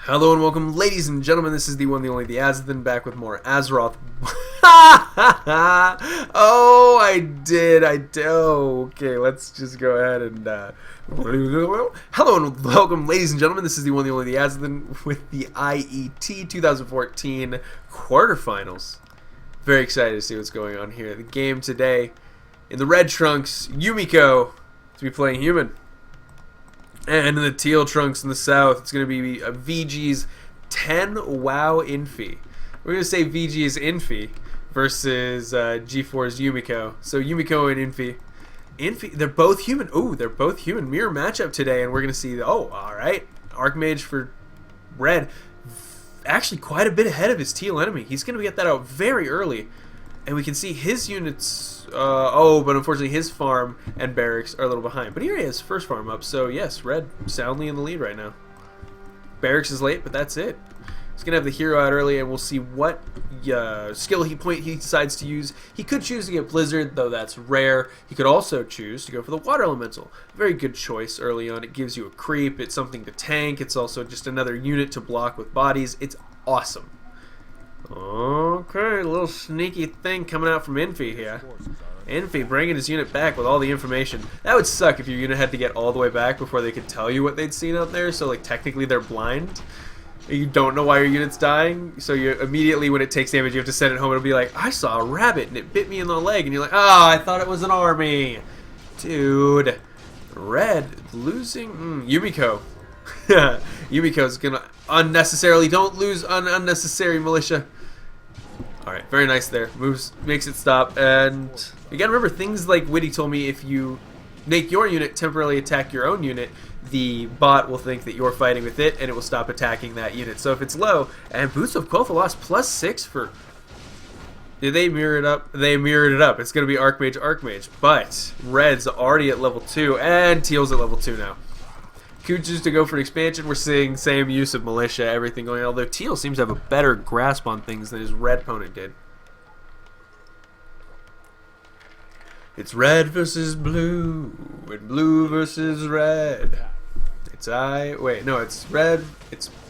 Hello and welcome, ladies and gentlemen. This is the one, the only, the Azothan, back with more Azeroth. Oh, I did. Okay, let's just go ahead and hello and welcome, ladies and gentlemen. This is the one, the only, the Azothan with the IET 2014 quarterfinals. Very excited to see what's going on here. The game today, in the red trunks, Yumiko to be playing human. And in the teal trunks in the south, it's going to be a VG's 10 WoW Infi. We're going to say VG's Infi versus G4's Yumiko. So Yumiko and Infi. They're both human. Oh, they're both human. Mirror matchup today, and we're going to see, oh, alright. Archmage for red. Actually quite a bit ahead of his teal enemy. He's going to get that out very early. And we can see his units, but unfortunately his farm and barracks are a little behind. But here he is, first farm up, so yes, red soundly in the lead right now. Barracks is late, but that's it. He's going to have the hero out early, and we'll see what skill he decides to use. He could choose to get Blizzard, though that's rare. He could also choose to go for the Water Elemental. Very good choice early on. It gives you a creep, it's something to tank, it's also just another unit to block with bodies. It's awesome. Okay, a little sneaky thing coming out from Infi here. Infi bringing his unit back with all the information. That would suck if your unit had to get all the way back before they could tell you what they'd seen out there, so like technically they're blind. You don't know why your unit's dying, so you immediately when it takes damage you have to send it home. It'll be like, I saw a rabbit and it bit me in the leg, and you're like, oh, I thought it was an army. Dude. Red losing Yumiko. Yumiko's gonna unnecessarily, don't lose unnecessary militia. Alright, very nice there. Makes it stop. And again, remember, things like Witty told me, if you make your unit temporarily attack your own unit, the bot will think that you're fighting with it, and it will stop attacking that unit. So if it's low, and Boots of Quotha +6 for... Did they mirror it up? They mirrored it up. It's going to be Archmage. But Red's already at level 2, and Teal's at level 2 now. Chooses to go for an expansion. We're seeing same use of militia, everything going on, although Teal seems to have a better grasp on things than his red opponent did. It's red versus blue, and blue versus red. It's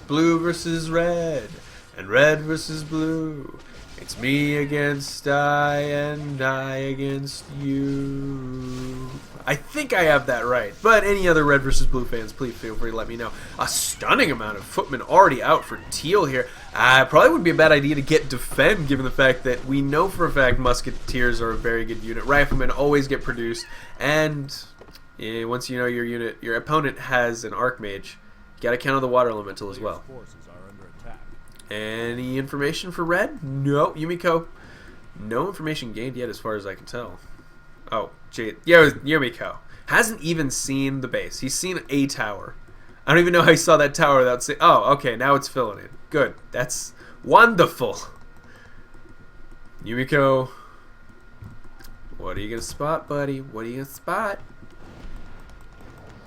blue versus red, and red versus blue. It's me against I, and I against you. I think I have that right, but any other red versus blue fans, please feel free to let me know. A stunning amount of footmen already out for Teal here. Probably wouldn't be a bad idea to get defend, given the fact that we know for a fact musketeers are a very good unit. Riflemen always get produced, and once you know your unit, your opponent has an Archmage, you gotta counter the Water Elemental as well. Any information for red? No, Yumiko. No information gained yet as far as I can tell. Oh, gee. Yeah, Yumiko. Hasn't even seen the base. He's seen a tower. I don't even know how he saw that tower without saying... Oh, okay, now it's filling in. Good. That's wonderful. Yumiko. What are you going to spot, buddy? What are you going to spot?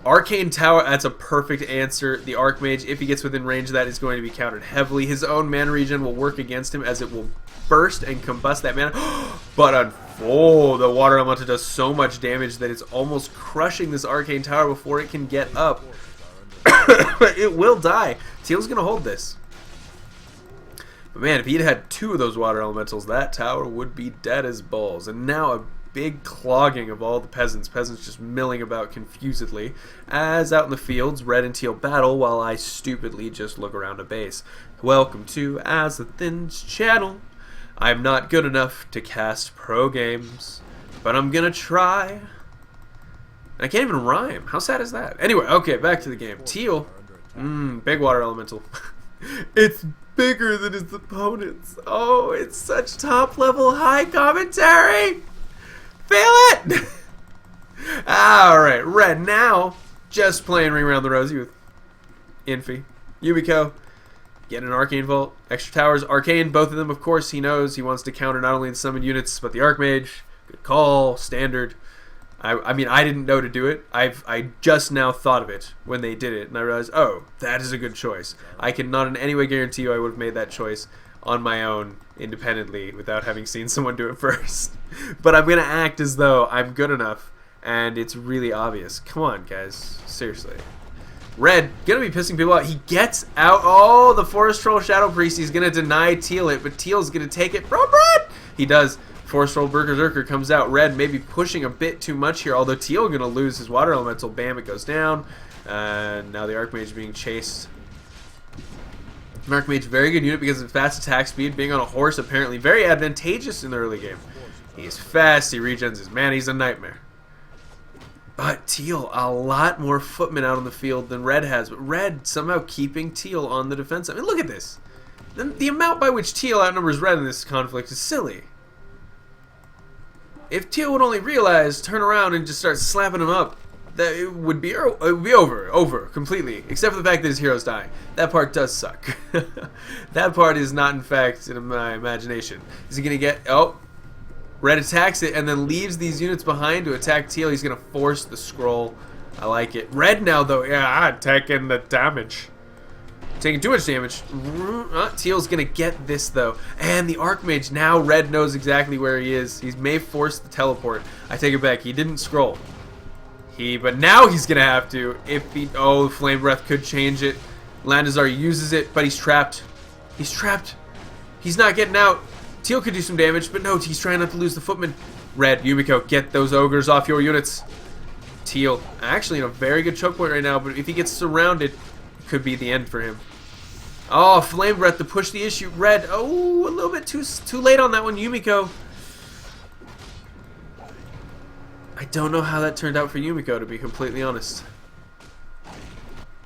Arcane Tower, that's a perfect answer. The Archmage, if he gets within range of that, is going to be countered heavily. His own mana regen will work against him as it will burst and combust that mana. But the Water Elemental does so much damage that it's almost crushing this Arcane Tower before it can get up. It will die. Teal's going to hold this. But man, if he'd had 2 of those Water Elementals, that tower would be dead as balls. And now a big clogging of all the peasants just milling about confusedly as out in the fields red and teal battle while I stupidly just look around a base. Welcome to Azothan's channel. I'm not good enough to cast pro games, but I'm gonna try. I can't even rhyme. How sad is that? Anyway, okay, back to the game. Teal, big Water Elemental. It's bigger than his opponents. Oh, it's such top level high commentary. Feel it! Alright, red now. Just playing Ring Around the Rosie with Infi. Yumiko. Getting an Arcane Vault. Extra towers. Arcane, both of them, of course, he knows. He wants to counter not only the summoned units, but the Archmage. Good call. Standard. I mean, I didn't know to do it. I just now thought of it when they did it. And I realized, oh, that is a good choice. I cannot in any way guarantee you I would have made that choice on my own independently without having seen someone do it first. But I'm going to act as though I'm good enough, and it's really obvious. Come on, guys. Seriously. Red, gonna be pissing people out. He gets out. Oh, the Forest Troll Shadow Priest. He's gonna deny Teal it, but Teal's gonna take it from Red. He does. Forest Troll Berserker comes out. Red maybe pushing a bit too much here, although Teal gonna lose his Water Elemental. Bam, it goes down. And now the Archmage being chased. Archmage, very good unit because of fast attack speed. Being on a horse, apparently very advantageous in the early game. He's fast, he regens his mana, he's a nightmare. But Teal, a lot more footmen out on the field than Red has. But Red somehow keeping Teal on the defense. I mean, look at this. The amount by which Teal outnumbers Red in this conflict is silly. If Teal would only realize, turn around, and just start slapping him up, that it would be over completely. Except for the fact that his heroes die. That part does suck. That part is not, in fact, in my imagination. Is he going to get... Oh. Red attacks it and then leaves these units behind to attack Teal. He's going to force the scroll. I like it. Red now, though. Yeah, taking the damage. Taking too much damage. Teal's going to get this, though. And the Archmage. Now Red knows exactly where he is. He may force the teleport. I take it back. He didn't scroll. But now he's going to have to. If he... Oh, Flame Breath could change it. Landazar uses it, but he's trapped. He's trapped. He's not getting out. Teal could do some damage, but no, he's trying not to lose the footman. Red, Yumiko, get those ogres off your units. Teal, actually in a very good choke point right now, but if he gets surrounded, it could be the end for him. Oh, Flame Breath to push the issue. Red, oh, a little bit too late on that one, Yumiko. I don't know how that turned out for Yumiko, to be completely honest.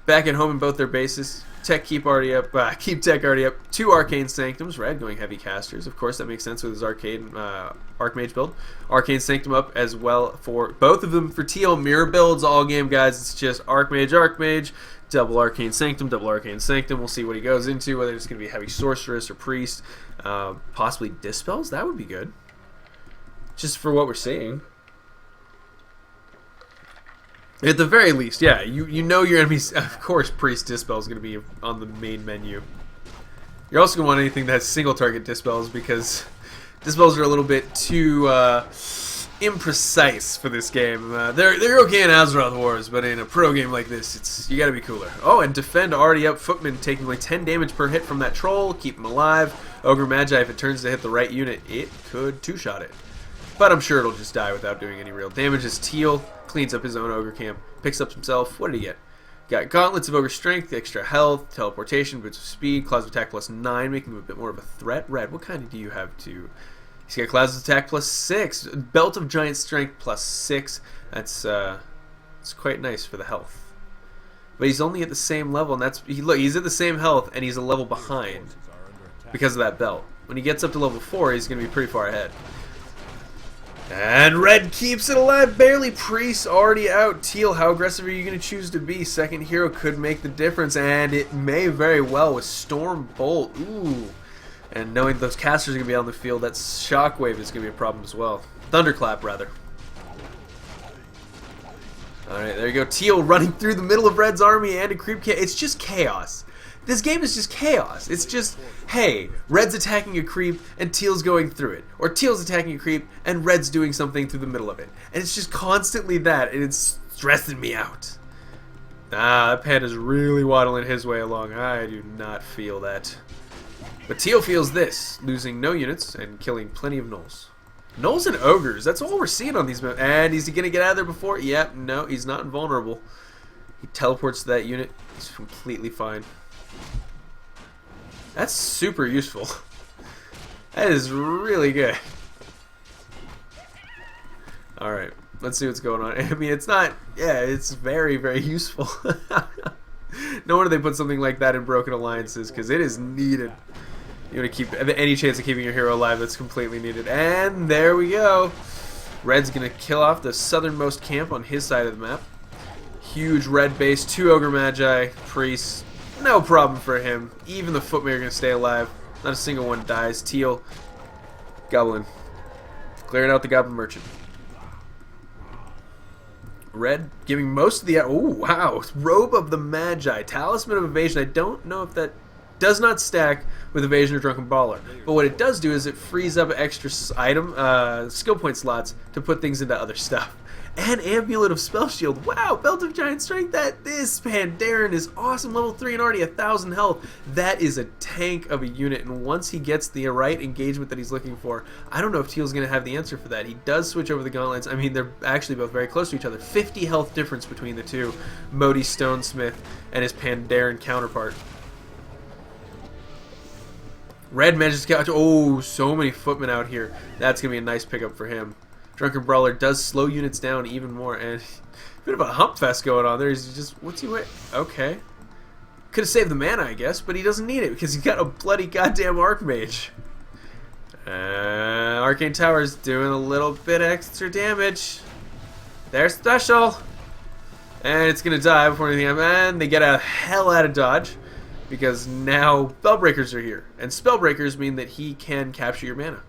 Back at home in both their bases. Tech keep already up. Keep Tech already up. 2 Arcane Sanctums. Red going heavy casters. Of course, that makes sense with his Arcane Archmage build. Arcane Sanctum up as well for both of them. For Teal, mirror builds all game, guys. It's just Archmage, double Arcane Sanctum, double Arcane Sanctum. We'll see what he goes into, whether it's going to be heavy Sorceress or Priest. Possibly Dispels. That would be good. Just for what we're seeing. At the very least, yeah, you know your enemies. Of course, Priest Dispel is going to be on the main menu. You're also going to want anything that has single target Dispels because Dispels are a little bit too imprecise for this game. They're okay in Azeroth Wars, but in a pro game like this, you got to be cooler. Oh, and Defend already up. Footman taking like 10 damage per hit from that troll. Keep him alive. Ogre Magi, if it turns to hit the right unit, it could 2-shot it. But I'm sure it'll just die without doing any real damage as Teal cleans up his own Ogre camp, picks up himself. What did he get? Got Gauntlets of Ogre Strength, extra health, teleportation, boots of speed, Clouds of Attack +9, making him a bit more of a threat. Red, what kind do you have to... He's got Clouds of Attack +6, Belt of Giant Strength +6. That's it's quite nice for the health. But he's only at the same level, and that's... Look, he's at the same health, and he's a level behind because of that belt. When he gets up to level 4, he's going to be pretty far ahead. And Red keeps it alive, barely. Priest already out. Teal, how aggressive are you going to choose to be? Second hero could make the difference, and it may very well with Storm Bolt. Ooh. And knowing those casters are going to be on the field, that Shockwave is going to be a problem as well. Thunderclap, rather. Alright, there you go. Teal running through the middle of Red's army and a creep camp. It's just chaos. This game is just chaos. It's just, hey, Red's attacking a creep and Teal's going through it. Or Teal's attacking a creep and Red's doing something through the middle of it. And it's just constantly that, and it's stressing me out. That Panda's really waddling his way along. I do not feel that. But Teal feels this, losing no units and killing plenty of gnolls. Gnolls and ogres, that's all we're seeing on these maps. And is he going to get out of there before? Yep, no, he's not invulnerable. He teleports to that unit. He's completely fine. That's super useful. That is really good. Alright, let's see what's going on. I mean, it's not... Yeah, it's very, very useful. No wonder they put something like that in Broken Alliances, because it is needed. You want to keep any chance of keeping your hero alive, that's completely needed. And there we go. Red's going to kill off the southernmost camp on his side of the map. Huge red base, 2 Ogre Magi, Priests. No problem for him. Even the Footmen are going to stay alive. Not a single one dies. Teal. Goblin. Clearing out the Goblin Merchant. Red giving most of the... Oh, wow. Robe of the Magi. Talisman of Evasion. I don't know if that does not stack with Evasion or Drunken Baller. But what it does do is it frees up extra item skill point slots to put things into other stuff. And Amulet of Spell Shield. Wow, Belt of Giant Strength. This Pandaren is awesome. Level 3 and already 1,000 health. That is a tank of a unit. And once he gets the right engagement that he's looking for, I don't know if Teal's going to have the answer for that. He does switch over the gauntlets. I mean, they're actually both very close to each other. 50 health difference between the two. Modi Stonesmith and his Pandaren counterpart. Red manages to catch. Oh, so many footmen out here. That's going to be a nice pickup for him. Drunken Brawler does slow units down even more, and a bit of a hump fest going on there. He's just, what's he wait? Okay. Could have saved the mana, I guess, but he doesn't need it because he's got a bloody goddamn Archmage. Arcane Tower's doing a little bit extra damage. They're special. And it's going to die before anything happens. And they get a hell out of dodge because now Spellbreakers are here. And Spellbreakers mean that he can capture your mana.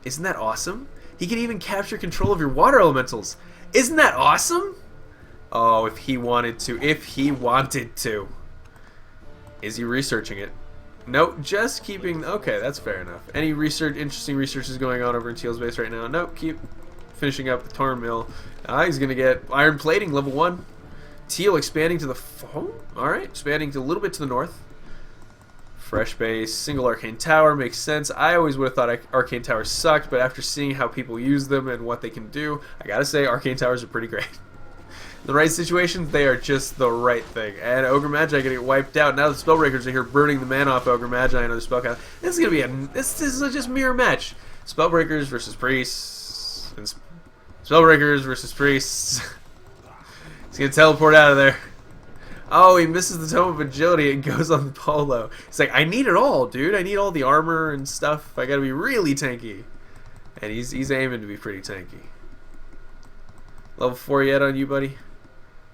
Isn't that awesome? He can even capture control of your water elementals. Isn't that awesome? Oh, if he wanted to. If he wanted to. Is he researching it? Nope, just keeping... Okay, that's fair enough. Any research, interesting research is going on over in Teal's base right now. Nope, keep finishing up the Torn Mill. He's going to get Iron Plating, level 1. Teal expanding to the... Oh, alright, expanding to a little bit to the north. Fresh base, single Arcane Tower, makes sense. I always would have thought Arcane Towers sucked, but after seeing how people use them and what they can do, I gotta say Arcane Towers are pretty great. The right situations, they are just the right thing. And Ogre Magi gonna get wiped out. Now the Spellbreakers are here burning the mana off Ogre Magi and other spellcast. This is gonna be this is just mirror match. Spellbreakers versus Priests. And Spellbreakers versus Priests. He's gonna teleport out of there. Oh, he misses the Tome of Agility and goes on the Polo. He's like, I need it all, dude. I need all the armor and stuff. I gotta be really tanky. And he's aiming to be pretty tanky. Level 4 yet on you, buddy?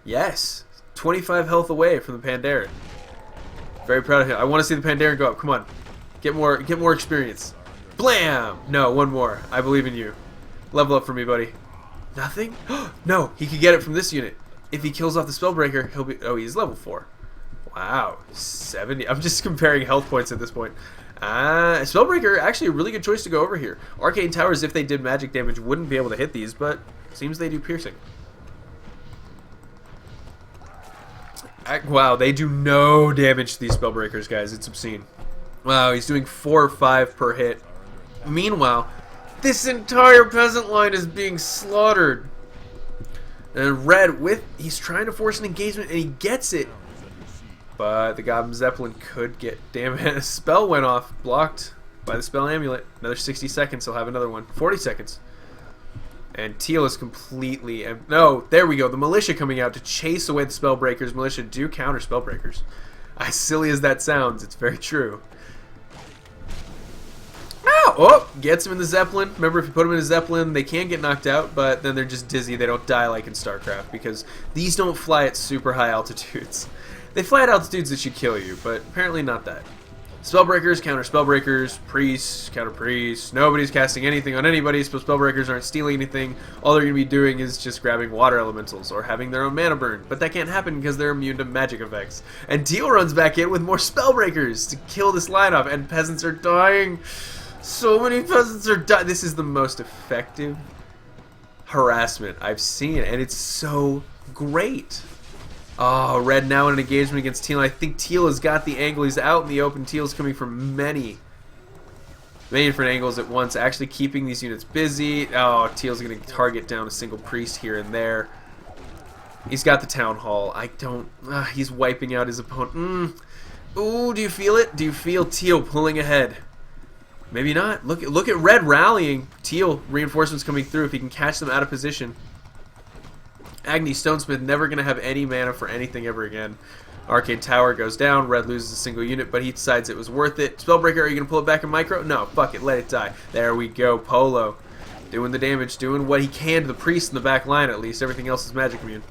Yes. 25 health away from the Pandaren. Very proud of him. I want to see the Pandaren go up. Come on. Get more experience. Blam! No, one more. I believe in you. Level up for me, buddy. Nothing? No, he could get it from this unit. If he kills off the Spellbreaker, he'll be... Oh, he's level 4. Wow. 70. I'm just comparing health points at this point. Spellbreaker, actually a really good choice to go over here. Arcane Towers, if they did magic damage, wouldn't be able to hit these, but seems they do piercing. Wow, they do no damage to these Spellbreakers, guys. It's obscene. Wow, he's doing 4 or 5 per hit. Meanwhile, this entire peasant line is being slaughtered. And Red, he's trying to force an engagement, and he gets it. But the Goblin Zeppelin could get... Damn it, a spell went off. Blocked by the Spell Amulet. Another 60 seconds, he'll have another one. 40 seconds. And Teal is completely... No, there we go. The Militia coming out to chase away the Spellbreakers. Militia do counter Spellbreakers. As silly as that sounds, it's very true. Oh, gets him in the Zeppelin. Remember, if you put him in a Zeppelin, they can get knocked out, but then they're just dizzy. They don't die like in StarCraft, because these don't fly at super high altitudes. They fly at altitudes that should kill you, but apparently not that. Spellbreakers counter Spellbreakers, Priests counter Priests. Nobody's casting anything on anybody, so Spellbreakers aren't stealing anything. All they're going to be doing is just grabbing water elementals or having their own mana burn. But that can't happen because they're immune to magic effects. And Teal runs back in with more Spellbreakers to kill this line off, and peasants are dying. So many peasants are dying. This is the most effective harassment I've seen, and it's so great. Oh, Red now in an engagement against Teal. I think Teal has got the angle. He's out in the open. Teal's coming from many different angles at once, actually keeping these units busy. Oh, Teal's going to target down a single priest here and there. He's got the Town Hall. He's wiping out his opponent. Ooh, do you feel it? Do you feel Teal pulling ahead? Maybe not. Look at Red rallying. Teal, reinforcements coming through if he can catch them out of position. Agni Stonesmith never going to have any mana for anything ever again. Arcane Tower goes down. Red loses a single unit, but he decides it was worth it. Spellbreaker, are you going to pull it back in micro? No, fuck it. Let it die. There we go. Polo. Doing the damage. Doing what he can to the priest in the back line, at least. Everything else is magic immune.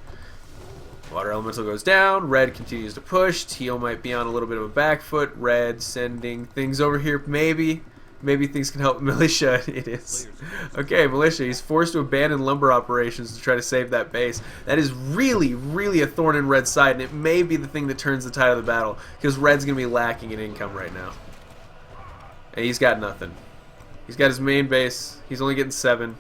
Water Elemental goes down. Red continues to push. Teal might be on a little bit of a back foot. Red sending things over here. Maybe things can help. Militia, it is. Okay, Militia, he's forced to abandon lumber operations to try to save that base. That is really, really a thorn in Red's side, and it may be the thing that turns the tide of the battle, because Red's going to be lacking in income right now. And he's got nothing. He's got his main base. He's only getting 7.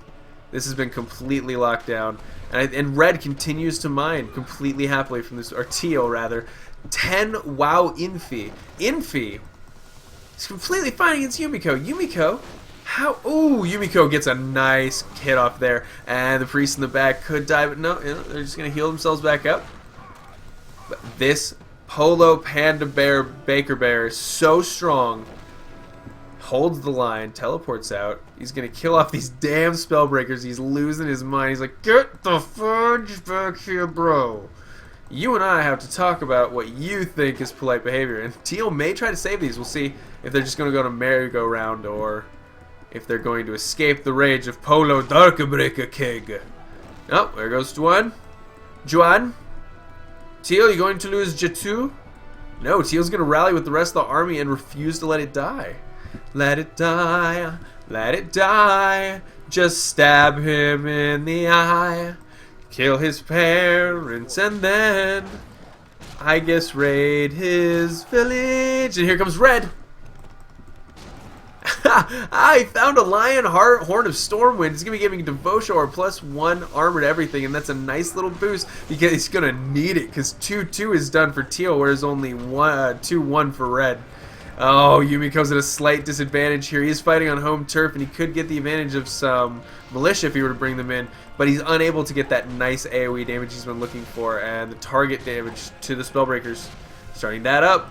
This has been completely locked down. And red continues to mine completely happily from this, or teal rather. 10 wow Infi. Infi is completely fine against Yumiko. Yumiko, how? Ooh, Yumiko gets a nice hit off there. And the priest in the back could die, but no, they're just going to heal themselves back up. But this Polo Panda Bear Baker Bear is so strong. Holds the line, teleports out. He's gonna kill off these damn spellbreakers. He's losing his mind. He's like, get the fudge back here, bro. You and I have to talk about what you think is polite behavior. And Teal may try to save these. We'll see if they're just gonna go to merry-go-round or if they're going to escape the rage of Polo Darkbreaker Keg. Oh, there goes Juan. Juan. Teal, you going to lose J2? No, Teal's gonna rally with the rest of the army and refuse to let it die. Let it die, let it die, just stab him in the eye, kill his parents, and then, I guess, raid his village. And here comes Red. I found a Lion Horn of Stormwind. It's going to be giving Devotion or +1 armor to everything, and that's a nice little boost because he's going to need it because 2-2 is done for Teal, whereas only 2-1 for Red. Oh, Yumiko's at a slight disadvantage here. He's fighting on home turf, and he could get the advantage of some militia if he were to bring them in, but he's unable to get that nice AoE damage he's been looking for, and the target damage to the Spellbreakers. Starting that up.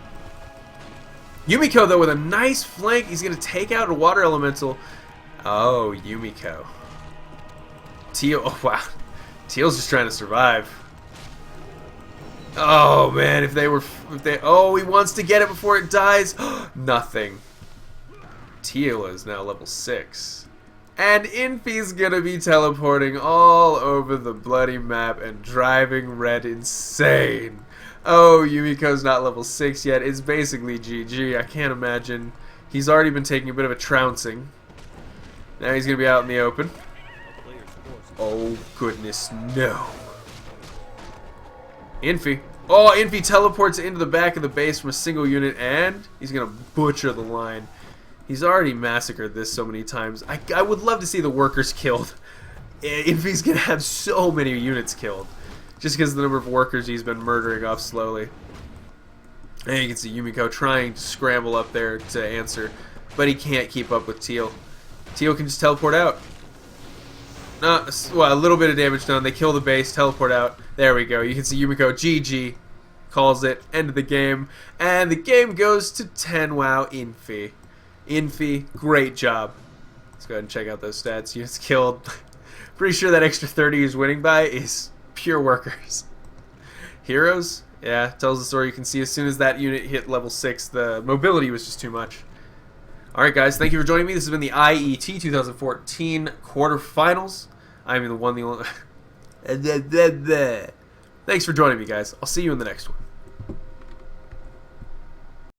Yumiko, though, with a nice flank. He's going to take out a Water Elemental. Oh, Yumiko. Teal, oh, wow. Teal's just trying to survive. Oh man, oh, he wants to get it before it dies. Nothing. Teal is now level 6. And Infi's gonna be teleporting all over the bloody map and driving Red insane. Oh, Yumiko's not level 6 yet. It's basically GG. I can't imagine. He's already been taking a bit of a trouncing. Now he's gonna be out in the open. Oh goodness, no. Infi. Oh, Infi teleports into the back of the base from a single unit, and he's going to butcher the line. He's already massacred this so many times. I would love to see the workers killed. Infi's going to have so many units killed, just because of the number of workers he's been murdering off slowly. And you can see Yumiko trying to scramble up there to answer, but he can't keep up with Teal. Teal can just teleport out. Well, a little bit of damage done. They kill the base, teleport out. There we go. You can see Yumiko GG calls it. End of the game. And the game goes to 10 wow Infi. Infi, great job. Let's go ahead and check out those stats. Units killed. Pretty sure that extra 30 he's winning by is pure workers. Heroes? Yeah, tells the story. You can see as soon as that unit hit level 6, the mobility was just too much. Alright guys, thank you for joining me. This has been the IET 2014 quarterfinals. I'm the one, the only... Thanks for joining me, guys. I'll see you in the next one.